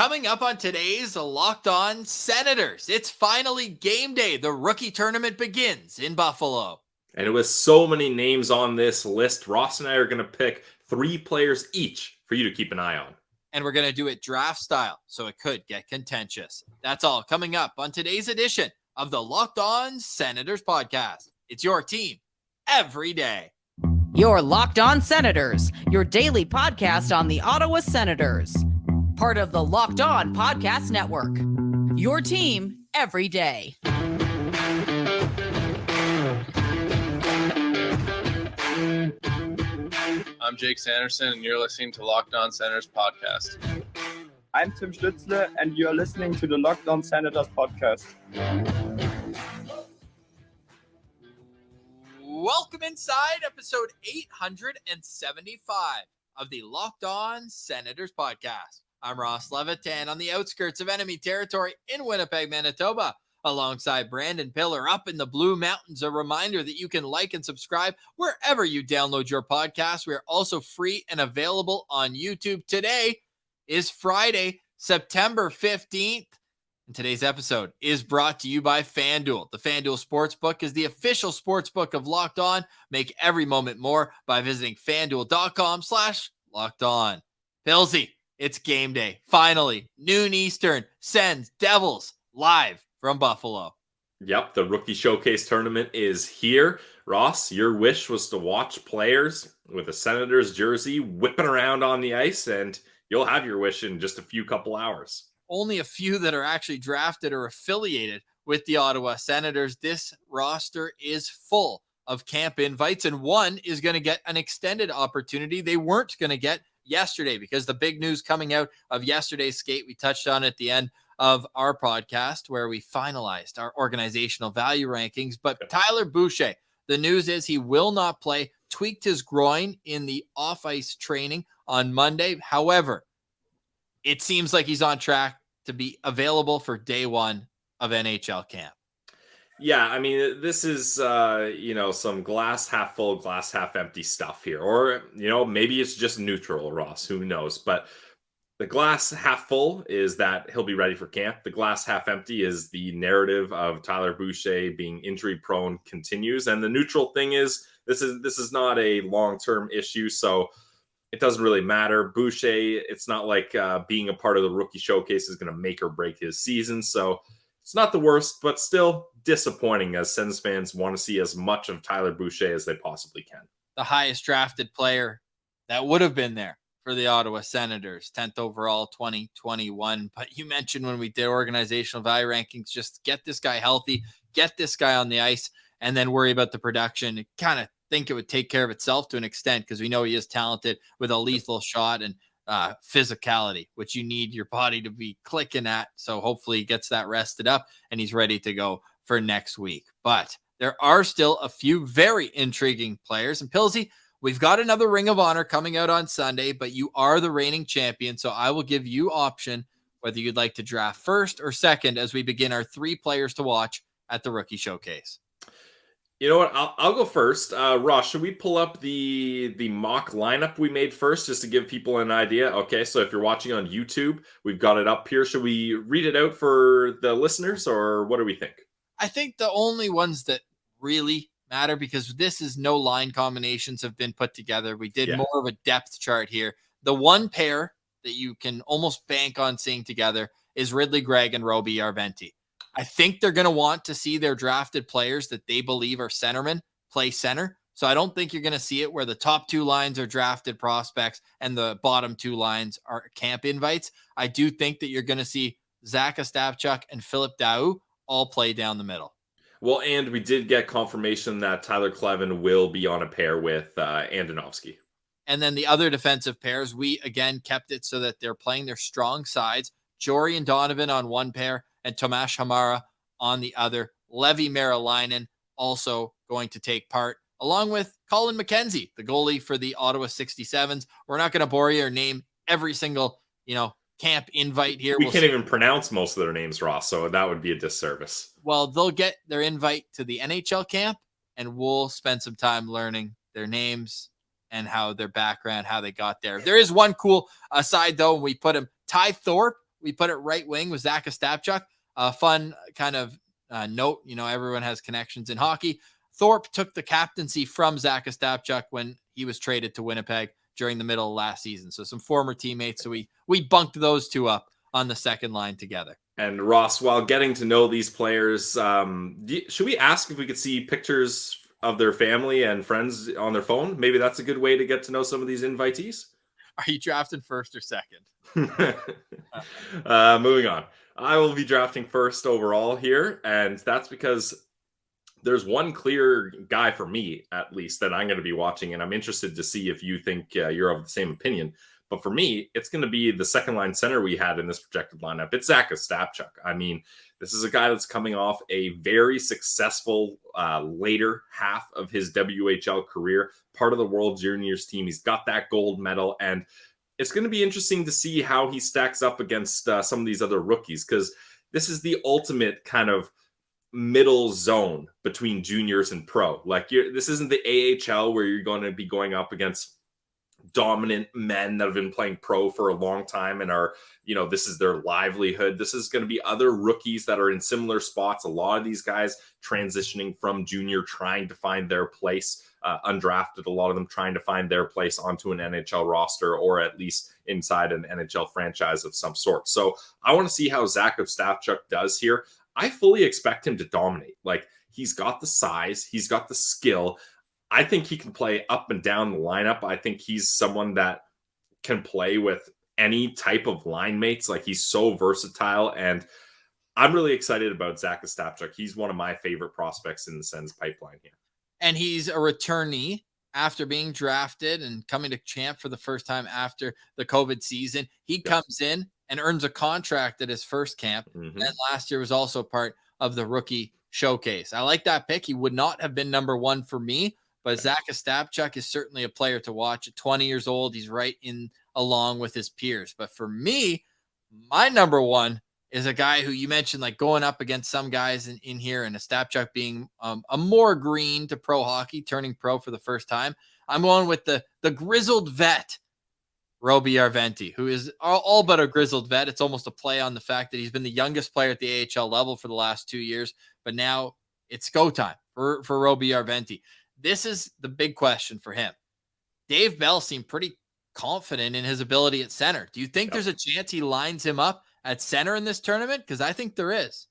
Coming up on today's Locked On Senators, it's finally game day. The rookie tournament begins in Buffalo. And with so many names on this list, Ross and I are going to pick 3 players each for you to keep an eye on. And we're going to do it draft style, so it could get contentious. That's all coming up on today's edition of the Locked On Senators podcast. It's your team every day. Your Locked On Senators, your daily podcast on the Ottawa Senators. Part of the Locked On Podcast Network. Your team every day. I'm Jake Sanderson, and you're listening to Locked On Senators podcast. I'm Tim Stützle, and you're listening to the Locked On Senators podcast. Welcome inside episode 875 of the Locked On Senators podcast. I'm Ross Levitan on the outskirts of enemy territory in Winnipeg, Manitoba, alongside Brandon Piller up in the Blue Mountains. A reminder that you can like and subscribe wherever you download your podcast. We are also free and available on YouTube. Today is Friday, September 15th. And today's episode is brought to you by FanDuel. The FanDuel Sportsbook is the official sportsbook of Locked On. Make every moment more by visiting FanDuel.com/LockedOn. Pilsy, it's game day. Finally, noon Eastern, Sens Devils live from Buffalo. Yep, the Rookie Showcase tournament is here. Ross, your wish was to watch players with a Senators jersey whipping around on the ice, and you'll have your wish in just a couple hours. Only a few that are actually drafted or affiliated with the Ottawa Senators. This roster is full of camp invites, and one is going to get an extended opportunity they weren't going to get yesterday, because the big news coming out of yesterday's skate, we touched on at the end of our podcast where we finalized our organizational value rankings. But Tyler Boucher, the news is he will not play, tweaked his groin in the off-ice training on Monday. However, it seems like he's on track to be available for day one of NHL camp. Yeah, I mean, this is, some glass half full, glass half empty stuff here. Or, maybe it's just neutral, Ross. Who knows? But the glass half full is that he'll be ready for camp. The glass half empty is the narrative of Tyler Boucher being injury prone continues. And the neutral thing is this is not a long-term issue. So it doesn't really matter. Boucher, it's not like being a part of the Rookie Showcase is going to make or break his season. So it's not the worst, but still disappointing, as Sens fans want to see as much of Tyler Boucher as they possibly can. The highest drafted player that would have been there for the Ottawa Senators, 10th overall, 2021. But you mentioned when we did organizational value rankings, just get this guy healthy, get this guy on the ice, and then worry about the production. Kind of think it would take care of itself to an extent, because we know he is talented with a lethal shot and physicality, which you need your body to be clicking at. So hopefully he gets that rested up and he's ready to go for next week. But there are still a few very intriguing players. And Pilsy, we've got another Ring of Honor coming out on Sunday, but you are the reigning champion. So I will give you option whether you'd like to draft first or second as we begin our 3 players to watch at the Rookie Showcase. You know what? I'll go first. Ross, should we pull up the mock lineup we made first just to give people an idea? Okay, so if you're watching on YouTube, we've got it up here. Should we read it out for the listeners, or what do we think? I think the only ones that really matter, because this is no line combinations have been put together. We did more of a depth chart here. The one pair that you can almost bank on seeing together is Ridley Gregg and Roby Jarventie. I think they're going to want to see their drafted players that they believe are centermen play center. So I don't think you're going to see it where the top 2 lines are drafted prospects and the bottom 2 lines are camp invites. I do think that you're going to see Zack Ostapchuk and Philip Daou all play down the middle. Well, and we did get confirmation that Tyler Kleven will be on a pair with Andonovski. And then the other defensive pairs, we again kept it so that they're playing their strong sides. Jorian Donovan on one pair and Tomas Hamara on the other. Leevi Merilainen also going to take part, along with Colin McKenzie, the goalie for the Ottawa 67s. We're not going to bore you or name every single, camp invite here. We can't even pronounce most of their names, Ross, so that would be a disservice. Well, they'll get their invite to the NHL camp, and we'll spend some time learning their names and how their background, how they got there. There is one cool aside, though. We put him, Ty Thorpe we put it right wing with Zack Ostapchuk. Fun kind of note, everyone has connections in hockey. Thorpe took the captaincy from Zack Ostapchuk when he was traded to Winnipeg during the middle of last season. So some former teammates. So we bunked those two up on the second line together. And Ross, while getting to know these players, should we ask if we could see pictures of their family and friends on their phone? Maybe that's a good way to get to know some of these invitees. Are you drafting first or second? Moving on. I will be drafting first overall here, and that's because there's one clear guy for me, at least, that I'm going to be watching, and I'm interested to see if you think you're of the same opinion. But for me, it's going to be the second line center we had in this projected lineup. It's Zack Ostapchuk. I mean, this is a guy that's coming off a very successful later half of his WHL career, part of the World Juniors team. He's got that gold medal, and it's going to be interesting to see how he stacks up against some of these other rookies, because this is the ultimate kind of middle zone between juniors and pro. Like, this isn't the AHL where you're going to be going up against dominant men that have been playing pro for a long time and are, this is their livelihood. This is going to be other rookies that are in similar spots. A lot of these guys transitioning from junior, trying to find their place, undrafted, a lot of them trying to find their place onto an NHL roster or at least inside an NHL franchise of some sort. So I want to see how Zack Ostapchuk does here. I fully expect him to dominate. Like, he's got the size, he's got the skill. I think he can play up and down the lineup. I think he's someone that can play with any type of line mates. Like, he's so versatile, and I'm really excited about Zack Ostapchuk. He's one of my favorite prospects in the Sens pipeline here. And he's a returnee after being drafted and coming to camp for the first time after the COVID season. He comes in and earns a contract at his first camp. And last year was also part of the rookie showcase. I like that pick. He would not have been number one for me, but Zack Ostapchuk is certainly a player to watch. At 20 years old, he's right in along with his peers. But for me, my number one is a guy who you mentioned, like going up against some guys in here, and Ostapchuk being a more green to pro hockey, turning pro for the first time. I'm going with the grizzled vet, Roby Jarventie, who is all but a grizzled vet. It's almost a play on the fact that he's been the youngest player at the AHL level for the last 2 years, but now it's go time for Roby Jarventie. This is the big question for him. Dave Bell seemed pretty confident in his ability at center. Do you think there's a chance he lines him up at center in this tournament? Because I think there is.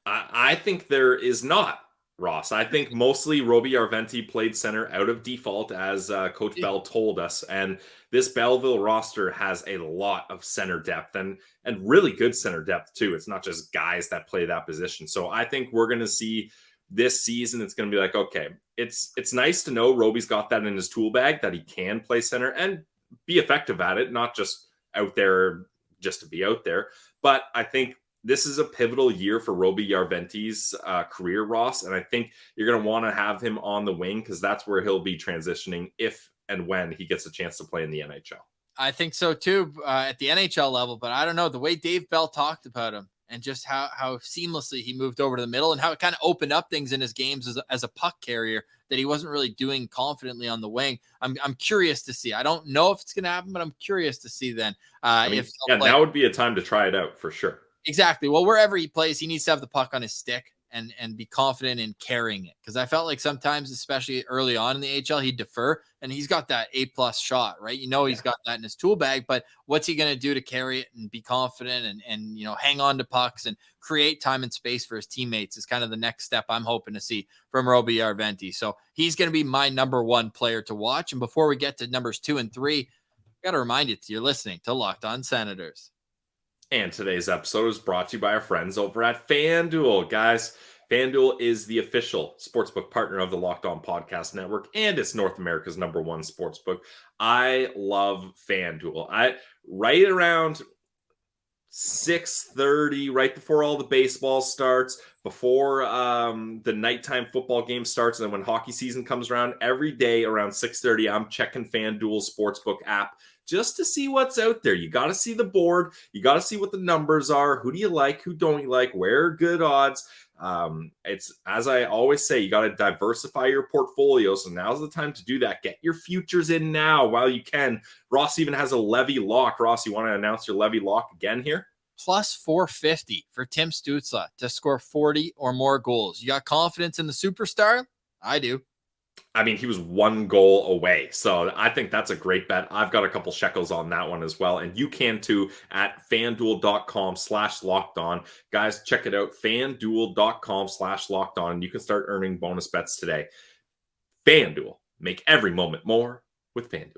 I think there is not, Ross. I think mostly Roby Jarventie played center out of default, as Coach Bell told us. And this Belleville roster has a lot of center depth and really good center depth too. It's not just guys that play that position. So I think we're going to see this season, it's going to be like, okay, it's nice to know Roby's got that in his tool bag, that he can play center and be effective at it, not just out there just to be out there. But I think this is a pivotal year for Roby Jarventie's career, Ross. And I think you're going to want to have him on the wing, because that's where he'll be transitioning if and when he gets a chance to play in the NHL. I think so too, at the NHL level. But I don't know, the way Dave Bell talked about him and just how seamlessly he moved over to the middle and how it kind of opened up things in his games as a puck carrier that he wasn't really doing confidently on the wing. I'm curious to see. I don't know if it's going to happen, but I'm curious to see then. Now would be a time to try it out for sure. Exactly. Well, wherever he plays, he needs to have the puck on his stick and be confident in carrying it. Because I felt like sometimes, especially early on in the AHL, he'd defer, and he's got that A+ shot, right? He's got that in his tool bag, but what's he going to do to carry it and be confident and hang on to pucks and create time and space for his teammates is kind of the next step I'm hoping to see from Roby Jarventie. So he's going to be my number one player to watch. And before we get to numbers 2 and 3, I got to remind you, you're listening to Locked On Senators. And today's episode is brought to you by our friends over at FanDuel. Guys, FanDuel is the official sportsbook partner of the Locked On Podcast Network, and it's North America's #1 sportsbook. I love FanDuel. Right around 6:30, right before all the baseball starts, before the nighttime football game starts, and then when hockey season comes around, every day around 6:30, I'm checking FanDuel's sportsbook app just to see what's out there. You got to see the board. You got to see what the numbers are. Who do you like? Who don't you like? Where are good odds? It's, as I always say, you got to diversify your portfolio. So now's the time to do that. Get your futures in now while you can. Ross even has a Leevi lock. Ross, you want to announce your Leevi lock again here? plus 450 for Tim Stützle to score 40 or more goals. You got confidence in the superstar? I do. I mean, he was 1 goal away. So I think that's a great bet. I've got a couple shekels on that one as well. And you can too at fanduel.com/lockedon. Guys, check it out. Fanduel.com/lockedon. And you can start earning bonus bets today. FanDuel. Make every moment more with FanDuel.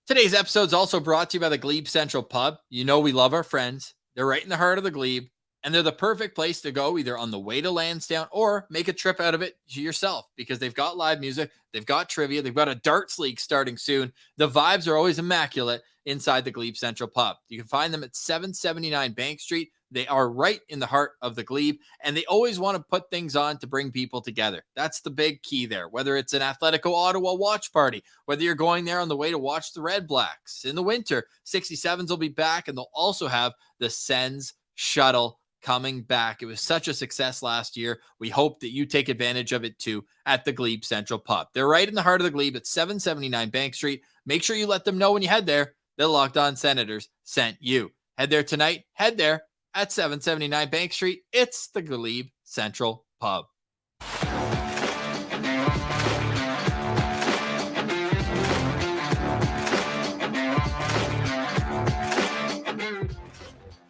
Today's episode is also brought to you by the GLEBE Central Pub. You know we love our friends. They're right in the heart of the Glebe, and they're the perfect place to go either on the way to Lansdowne or make a trip out of it yourself because they've got live music, they've got trivia, they've got a darts league starting soon. The vibes are always immaculate inside the GLEBE Central Pub. You can find them at 779 Bank Street. They are right in the heart of the Glebe, and they always want to put things on to bring people together. That's the big key there, whether it's an Atletico Ottawa watch party, whether you're going there on the way to watch the Red Blacks. In the winter, 67s will be back, and they'll also have the Sens Shuttle coming back. It was such a success last year. We hope that you take advantage of it too at the Glebe Central Pub. They're right in the heart of the Glebe at 779 Bank Street. Make sure you let them know when you head there that Locked On Senators sent you. Head there tonight. Head there at 779 Bank Street. It's the Glebe Central Pub.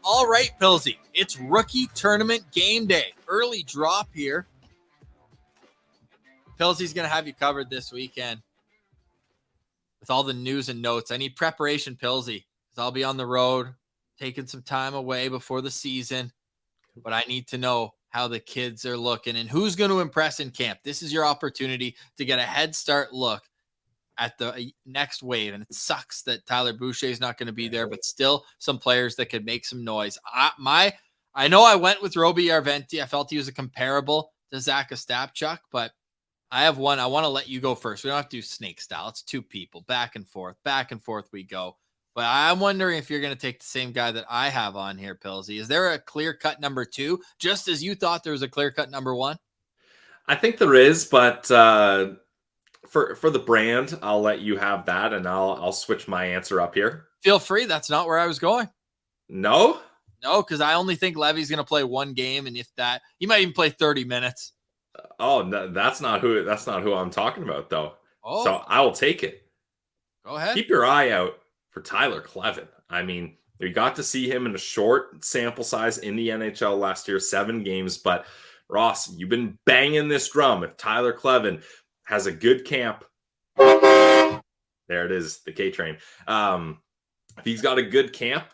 All right, Pilsy, it's rookie tournament game day. Early drop here. Pilsy's going to have you covered this weekend with all the news and notes. I need preparation, Pilsy, because I'll be on the road, taking some time away before the season, but I need to know how the kids are looking and who's going to impress in camp. This is your opportunity to get a head start look at the next wave. And it sucks that Tyler Boucher is not going to be there, but still some players that could make some noise. I know I went with Roby Jarventie. I felt he was a comparable to Zack Ostapchuk, but I have one. I want to let you go first. We don't have to do snake style. It's two people back and forth we go. But I'm wondering if you're going to take the same guy that I have on here, Pilsy. Is there a clear-cut number 2, just as you thought there was a clear-cut number 1? I think there is, but for the brand, I'll let you have that, and I'll switch my answer up here. Feel free. That's not where I was going. No, because I only think Levy's going to play one game, and if that, he might even play 30 minutes. Oh, no, that's not who I'm talking about, though. Oh. So I will take it. Go ahead. Keep your eye out for Tyler Kleven. I mean, we got to see him in a short sample size in the NHL last year, 7 games. But Ross, you've been banging this drum. If Tyler Kleven has a good camp, there it is, the K train. If he's got a good camp,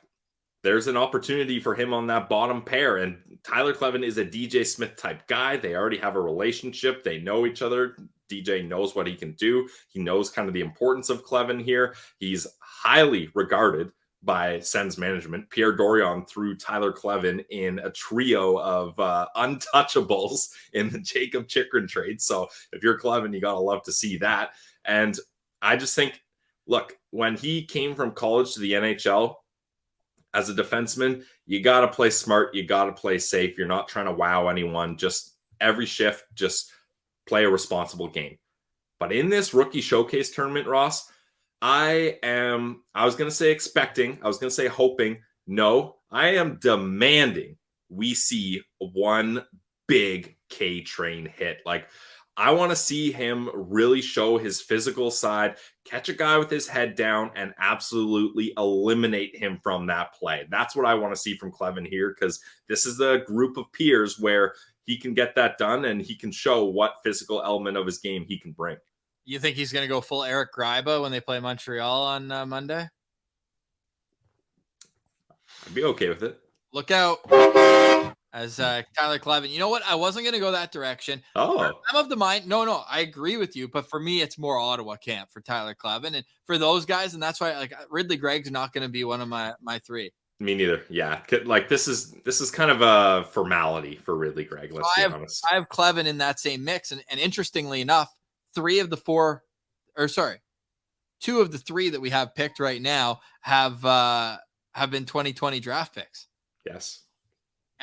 there's an opportunity for him on that bottom pair. And Tyler Kleven is a DJ Smith type guy. They already have a relationship. They know each other. DJ knows what he can do. He knows kind of the importance of Kleven here. He's highly regarded by Sens management. Pierre Dorion threw Tyler Kleven in a trio of untouchables in the Jacob Chikrin trade. So if you're Kleven, you got to love to see that. And I just think, look, when he came from college to the NHL, as a defenseman, you got to play smart. You got to play safe. You're not trying to wow anyone. Just every shift, just play a responsible game. But in this rookie showcase tournament, Ross, I was going to say expecting. I was going to say hoping. No, I am demanding we see one big K-Train hit. Like, I want to see him really show his physical side, catch a guy with his head down, and absolutely eliminate him from that play. That's what I want to see from Kleven here, because this is a group of peers where he can get that done and he can show what physical element of his game he can bring. You think he's going to go full Eric Gryba when they play Montreal on Monday? I'd be okay with it. Look out. As Tyler Kleven. You know what? I wasn't going to go that direction. Oh. I'm of the mind. No, I agree with you. But for me, it's more Ottawa camp for Tyler Kleven. And for those guys, and that's why like Ridley Gregg's not going to be one of my 3. Me neither. Yeah. Like this is kind of a formality for Ridley Gregg. Let's be honest. I have Kleven in that same mix. And interestingly enough, 2 of the 3 that we have picked right now have been 2020 draft picks. Yes.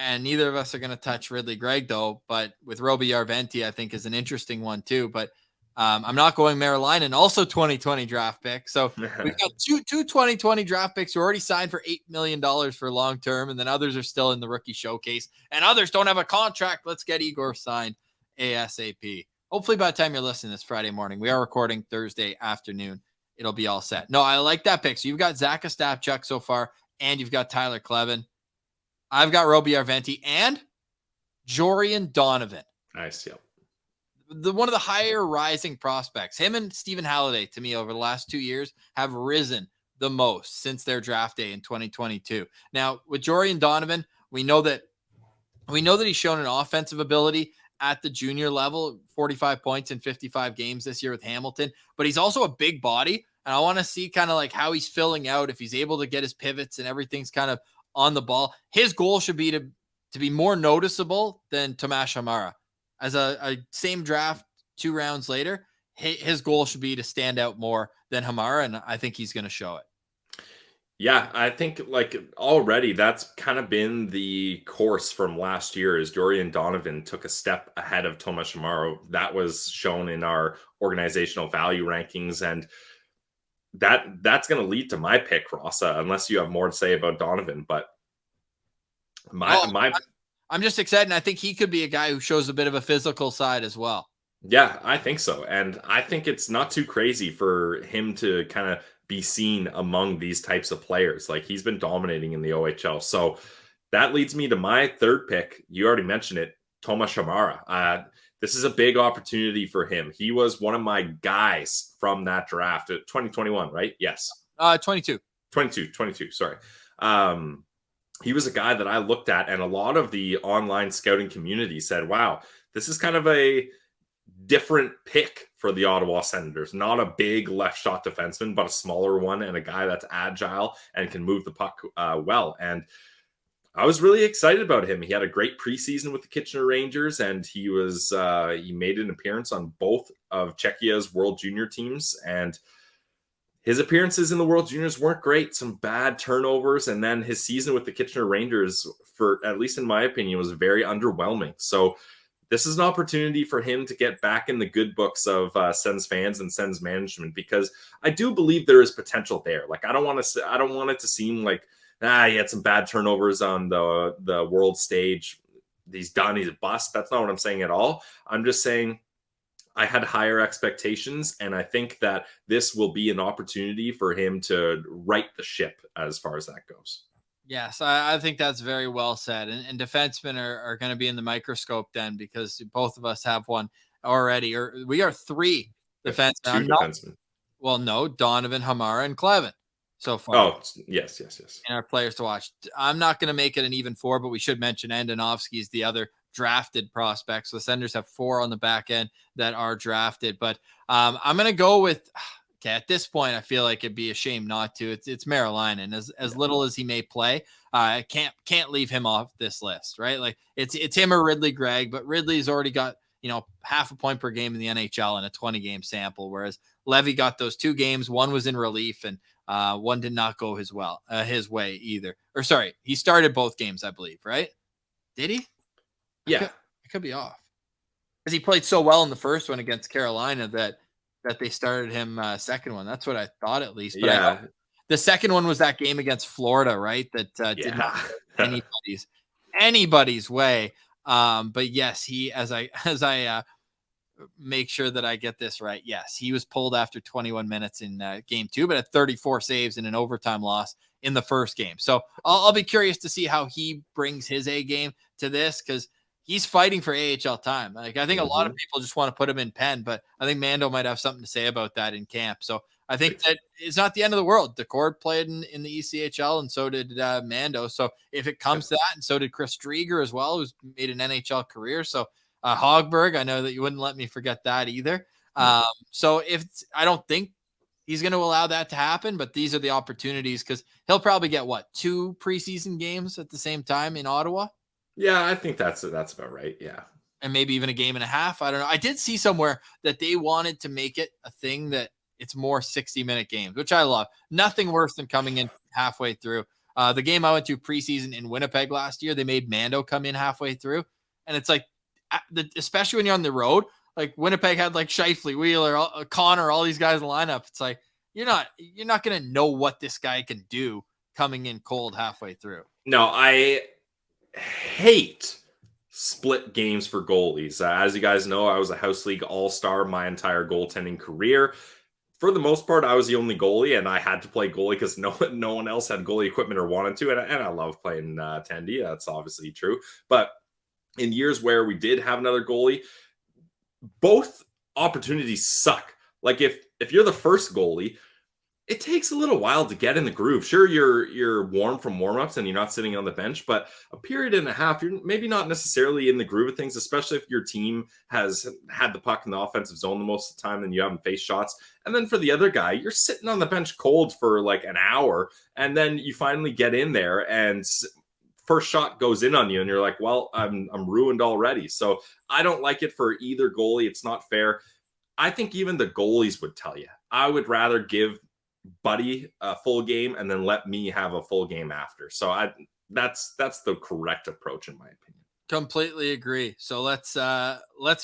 And neither of us are going to touch Ridley Gregg, though. But with Roby Jarventie, I think is an interesting one, too. But I'm not going Merilainen, also 2020 draft pick. So we've got two 2020 draft picks who are already signed for $8 million for long term, and then others are still in the rookie showcase, and others don't have a contract. Let's get Igor signed ASAP. Hopefully by the time you're listening this Friday morning, we are recording Thursday afternoon, it'll be all set. No, I like that pick. So you've got Zack Ostapchuk so far, and you've got Tyler Kleven. I've got Roby Jarventie and Jorian Donovan. Nice, yep. One of the higher rising prospects. Him and Stephen Halliday, to me, over the last 2 years, have risen the most since their draft day in 2022. Now, with Jorian Donovan, we know that he's shown an offensive ability at the junior level, 45 points in 55 games this year with Hamilton, but he's also a big body, and I want to see kind of like how he's filling out, if he's able to get his pivots and everything's kind of on the ball. His goal should be to be more noticeable than Tomas Hamara. As a same draft 2 rounds later, his goal should be to stand out more than Hamara, and I think he's going to show it. Yeah, I think like already that's kind of been the course from last year is Jorian Donovan took a step ahead of Tomas Hamara. That was shown in our organizational value rankings, and that's going to lead to my pick, Rossa, unless you have more to say about Donovan. But I'm just excited, and I think he could be a guy who shows a bit of a physical side as well. Yeah, I think so. And I think it's not too crazy for him to kind of be seen among these types of players. Like, he's been dominating in the OHL. So that leads me to my third pick. You already mentioned it, Tomas Hamara. This is a big opportunity for him. He was one of my guys from that draft at 2021, right? Yes. 22, sorry. He was a guy that I looked at, and a lot of the online scouting community said, wow, this is kind of a different pick for the Ottawa Senators. Not a big left shot defenseman, but a smaller one, and a guy that's agile and can move the puck well. And I was really excited about him. He had a great preseason with the Kitchener Rangers, and he made an appearance on both of Czechia's World Junior teams, and his appearances in the World Juniors weren't great. Some bad turnovers, and then his season with the Kitchener Rangers, for at least in my opinion, was very underwhelming. So this is an opportunity for him to get back in the good books of Sens fans and Sens management, because I do believe there is potential there. Like, I don't want it to seem like he had some bad turnovers on the world stage. He's done. He's a bust. That's not what I'm saying at all. I'm just saying I had higher expectations, and I think that this will be an opportunity for him to right the ship as far as that goes. Yes, I think that's very well said. And defensemen are going to be in the microscope then, because both of us have one already. Or we are 3 defensemen. 2 defensemen. Well, no, Donovan, Hamara, and Kleven so far. Oh, yes. And our players to watch. I'm not going to make it an even 4, but we should mention Andonovsky is the other drafted prospect. So the Senators have 4 on the back end that are drafted. But I'm going to go with... Okay, at this point, I feel like it'd be a shame not to. It's Merilainen. As little as he may play, I can't leave him off this list, right? Like, it's him or Ridley Gregg, but Ridley's already got half a point per game in the NHL in a 20-game sample, whereas Leevi got those 2 games. One was in relief, and one did not go his way either. Or sorry, he started both games, I believe, right? Did he? Yeah, I could be off, because he played so well in the first one against Carolina that they started him second one. That's what I thought, at least. But the second one was that game against Florida, right? That did not go anybody's way. But yes, he, as I make sure that I get this right, yes, he was pulled after 21 minutes in game 2, but had 34 saves in an overtime loss in the first game. So I'll be curious to see how he brings his A game to this, because he's fighting for AHL time. Like, I think a lot of people just want to put him in pen, but I think Mando might have something to say about that in camp. So I think that it's not the end of the world. Decord played in the ECHL, and so did Mando. So if it comes to that, and so did Chris Drieger as well, who's made an NHL career. So Hogberg, I know that you wouldn't let me forget that either. So I don't think he's going to allow that to happen, but these are the opportunities, because he'll probably get 2 preseason games at the same time in Ottawa. Yeah, I think that's about right. Yeah. And maybe even a game and a half. I don't know. I did see somewhere that they wanted to make it a thing that it's more 60-minute games, which I love. Nothing worse than coming in halfway through. The game I went to preseason in Winnipeg last year, they made Mando come in halfway through. And it's like, especially when you're on the road, like Winnipeg had like Scheifele, Wheeler, Connor, all these guys in the lineup. It's like, you're not going to know what this guy can do coming in cold halfway through. No, I hate split games for goalies. As you guys know, I was a House League All-Star my entire goaltending career. For the most part, I was the only goalie, and I had to play goalie because no one else had goalie equipment or wanted to. And I love playing Tendy. That's obviously true. But in years where we did have another goalie, both opportunities suck. Like if you're the first goalie, it takes a little while to get in the groove. Sure, you're warm from warmups and you're not sitting on the bench, but a period and a half, you're maybe not necessarily in the groove of things, especially if your team has had the puck in the offensive zone the most of the time and you haven't faced shots. And then for the other guy, you're sitting on the bench cold for like an hour, and then you finally get in there and first shot goes in on you and you're like, well, I'm ruined already. So I don't like it for either goalie. It's not fair. I think even the goalies would tell you, I would rather give Buddy a full game and then let me have a full game after. So that's the correct approach in my opinion. Completely agree. So let's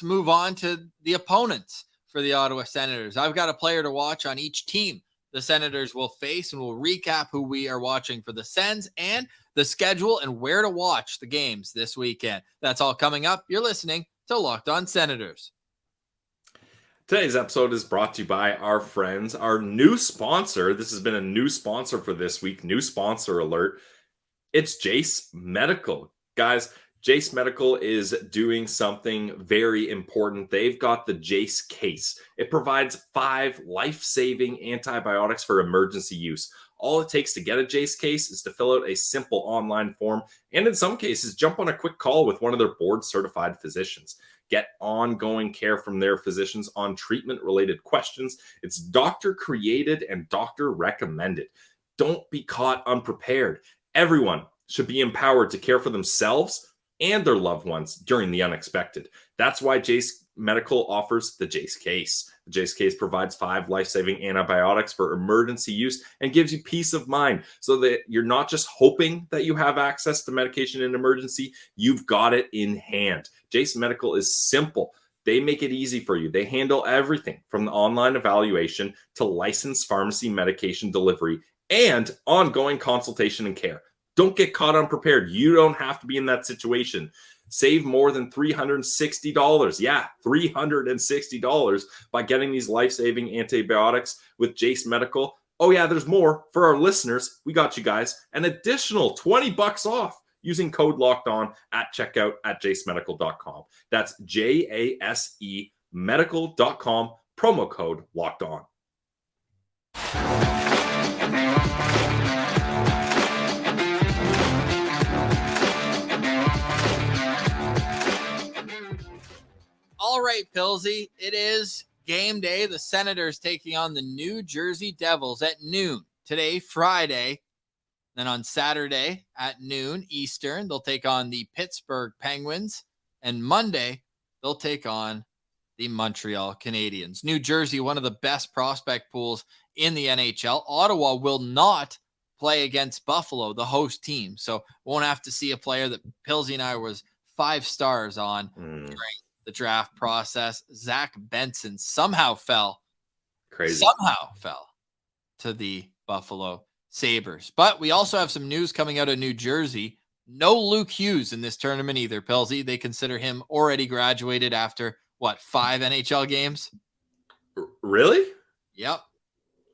move on to the opponents for the Ottawa Senators. I've got a player to watch on each team the Senators will face, and we'll recap who we are watching for the Sens and the schedule and where to watch the games this weekend. That's all coming up. You're listening to Locked On Senators. Today's episode is brought to you by our friends, our new sponsor. This has been a new sponsor for this week, new sponsor alert. It's Jase Medical. Guys, Jase Medical is doing something very important. They've got the Jase case. It provides 5 life-saving antibiotics for emergency use. All it takes to get a Jase case is to fill out a simple online form, and in some cases, jump on a quick call with one of their board-certified physicians. Get ongoing care from their physicians on treatment-related questions. It's doctor-created and doctor-recommended. Don't be caught unprepared. Everyone should be empowered to care for themselves and their loved ones during the unexpected. That's why Jase Medical offers the Jase case. The Jase case provides 5 life-saving antibiotics for emergency use and gives you peace of mind so that you're not just hoping that you have access to medication in emergency, you've got it in hand. Jase Medical is simple. They make it easy for you. They handle everything from the online evaluation to licensed pharmacy medication delivery and ongoing consultation and care. Don't get caught unprepared. You don't have to be in that situation. Save more than $360. Yeah, $360 by getting these life-saving antibiotics with Jase Medical. Oh yeah, there's more. For our listeners, we got you guys an additional $20 off using code Locked On at checkout at jasemedical.com. That's JASE medical.com, promo code Locked On. All right, Pilsy, it is game day. The Senators taking on the New Jersey Devils at noon today, Friday. Then on Saturday at noon Eastern, they'll take on the Pittsburgh Penguins. And Monday, they'll take on the Montreal Canadiens. New Jersey, one of the best prospect pools in the NHL. Ottawa will not play against Buffalo, the host team. So won't have to see a player that Pilsy and I was 5 stars on during the draft process. Zach Benson somehow fell to the Buffalo Sabres. But we also have some news coming out of New Jersey. No Luke Hughes in this tournament either, Pilsy. They consider him already graduated after, 5 NHL games? Really? Yep.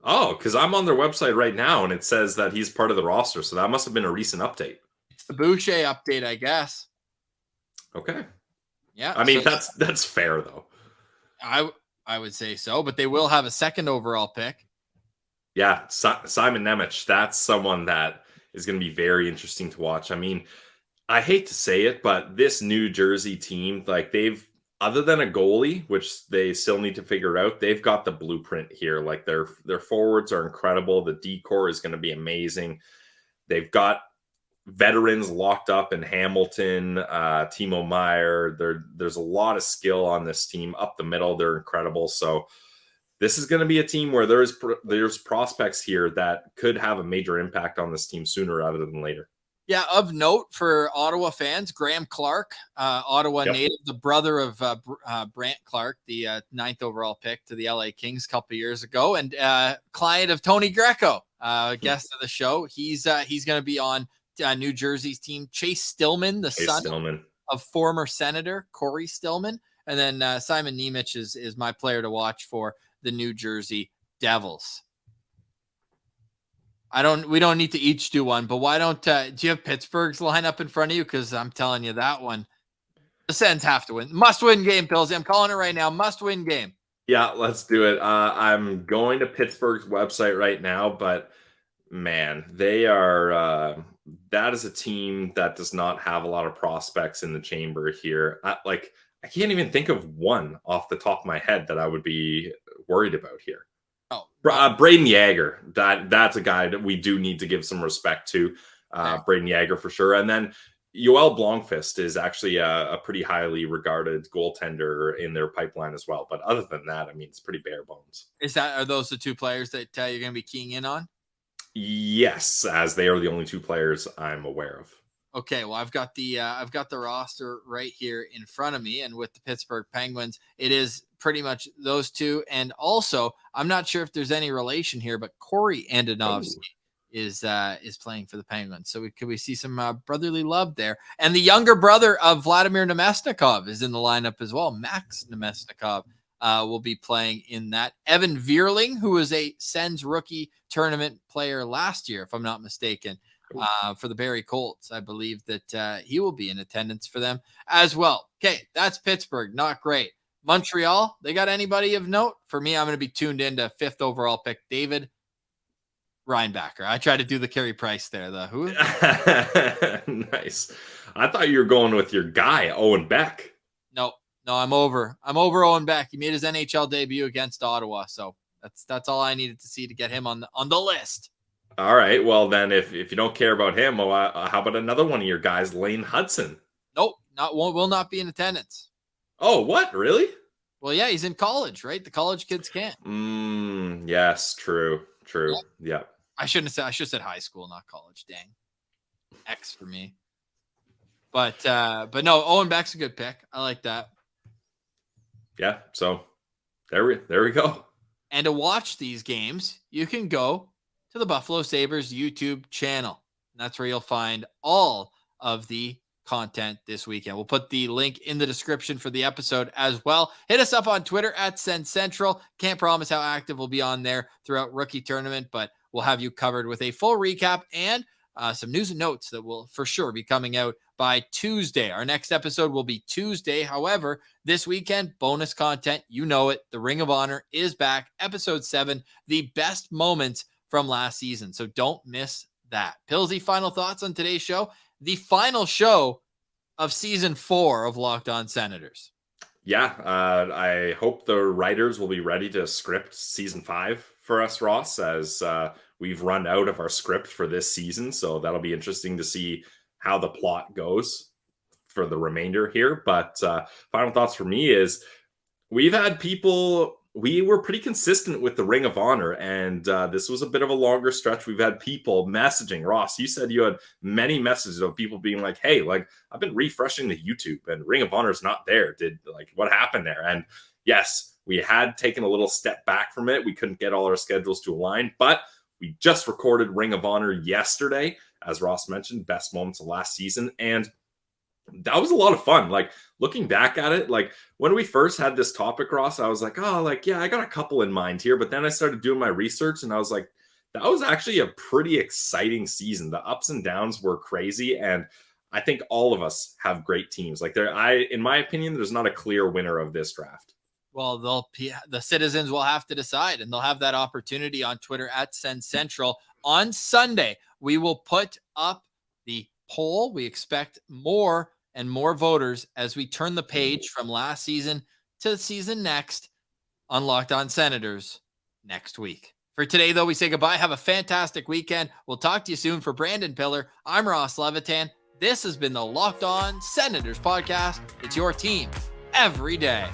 Oh, because I'm on their website right now, and it says that he's part of the roster, so that must have been a recent update. It's the Boucher update, I guess. Okay. Yeah. I mean, that's fair, though. I would say so, but they will have a second overall pick. Yeah, Simon Nemec, that's someone that is going to be very interesting to watch. I mean, I hate to say it, but this New Jersey team, like other than a goalie, which they still need to figure out, they've got the blueprint here. Like their forwards are incredible. The D-core is going to be amazing. They've got veterans locked up in Hamilton, Timo Meier. There's a lot of skill on this team. Up the middle, they're incredible. So this is going to be a team where there's prospects here that could have a major impact on this team sooner rather than later. Yeah, of note for Ottawa fans, Graham Clark, Ottawa native, the brother of Brant Clark, the 9th overall pick to the LA Kings a couple years ago, and client of Tony Greco, guest of the show. He's going to be on New Jersey's team. Chase Stillman, the son of former Senator Corey Stillman, and then Simon Nemec is my player to watch for the New Jersey Devils. We don't need to each do one, but why don't, do you have Pittsburgh's lineup in front of you? Cause I'm telling you that one, the Sens have to win. Must win game, Pillsy. I'm calling it right now. Must win game. Yeah, let's do it. I'm going to Pittsburgh's website right now, but man, they are, that is a team that does not have a lot of prospects in the chamber here. I can't even think of one off the top of my head that I would be worried about here. Braden Yager, that's a guy that we do need to give some respect to. Braden Yager for sure. And then Yoel Blomqvist is actually a pretty highly regarded goaltender in their pipeline as well. But other than that, I mean, it's pretty bare bones. Are those the two players that you're going to be keying in on? Yes, as they are the only two players I'm aware of. Okay, well, I've got the roster right here in front of me, and with the Pittsburgh Penguins, it is pretty much those two. And also, I'm not sure if there's any relation here, but Corey Andonovski is playing for the Penguins. So we see some brotherly love there. And the younger brother of Vladimir Nemesnikov is in the lineup as well. Max Nemesnikov will be playing in that. Evan Vierling, who was a Sens rookie tournament player last year, if I'm not mistaken, for the Barrie Colts. I believe that he will be in attendance for them as well. Okay, that's Pittsburgh. Not great. Montreal, they got anybody of note? For me, I'm going to be tuned into 5th overall pick, David Reinbacher. I tried to do the Carey Price there, though. Who? Nice. I thought you were going with your guy, Owen Beck. No, I'm over Owen Beck. He made his NHL debut against Ottawa, so that's all I needed to see to get him on the list. All right. Well, then if you don't care about him, how about another one of your guys, Lane Hudson? Nope, will not be in attendance. Oh, what? Really? Well, yeah, he's in college, right? The college kids can't. Yes, true. Yeah. I should have said high school, not college. Dang. X for me. But no, Owen Beck's a good pick. I like that. Yeah. So there we go. And to watch these games, you can go to the Buffalo Sabres YouTube channel. And that's where you'll find all of the content this weekend. We'll put the link in the description for the episode as well. Hit us up on Twitter at Sens Central. Can't promise how active we'll be on there throughout rookie tournament, but we'll have you covered with a full recap and some news and notes that will for sure be coming out by Tuesday. Our next episode will be Tuesday. However, this weekend, bonus content, you know it. The Ring of Honor is back. Episode 7, the best moments from last season. So don't miss that. Pillsy, final thoughts on today's show? The final show of season 4 of Locked On Senators. Yeah, I hope the writers will be ready to script season 5 for us, Ross, as we've run out of our script for this season. So that'll be interesting to see how the plot goes for the remainder here. But final thoughts for me is we've had people... We were pretty consistent with the Ring of Honor, and this was a bit of a longer stretch. We've had people messaging. Ross, you said you had many messages of people being like, hey, I've been refreshing the YouTube and Ring of Honor is not there. What happened there? And yes, we had taken a little step back from it. We couldn't get all our schedules to align, but we just recorded Ring of Honor yesterday, as Ross mentioned, best moments of last season. And that was a lot of fun. Looking back at it, when we first had this topic, Ross, I was like, yeah, I got a couple in mind here. But then I started doing my research and I was like, that was actually a pretty exciting season. The ups and downs were crazy. And I think all of us have great teams. In my opinion, there's not a clear winner of this draft. Well, the citizens will have to decide, and they'll have that opportunity on Twitter at Sens Central on Sunday. We will put up the poll. We expect more and more voters as we turn the page from last season to the season next on Locked On Senators next week. For today, though, we say goodbye. Have a fantastic weekend. We'll talk to you soon. For Brandon Piller, I'm Ross Levitan. This has been the Locked On Senators podcast. It's your team every day.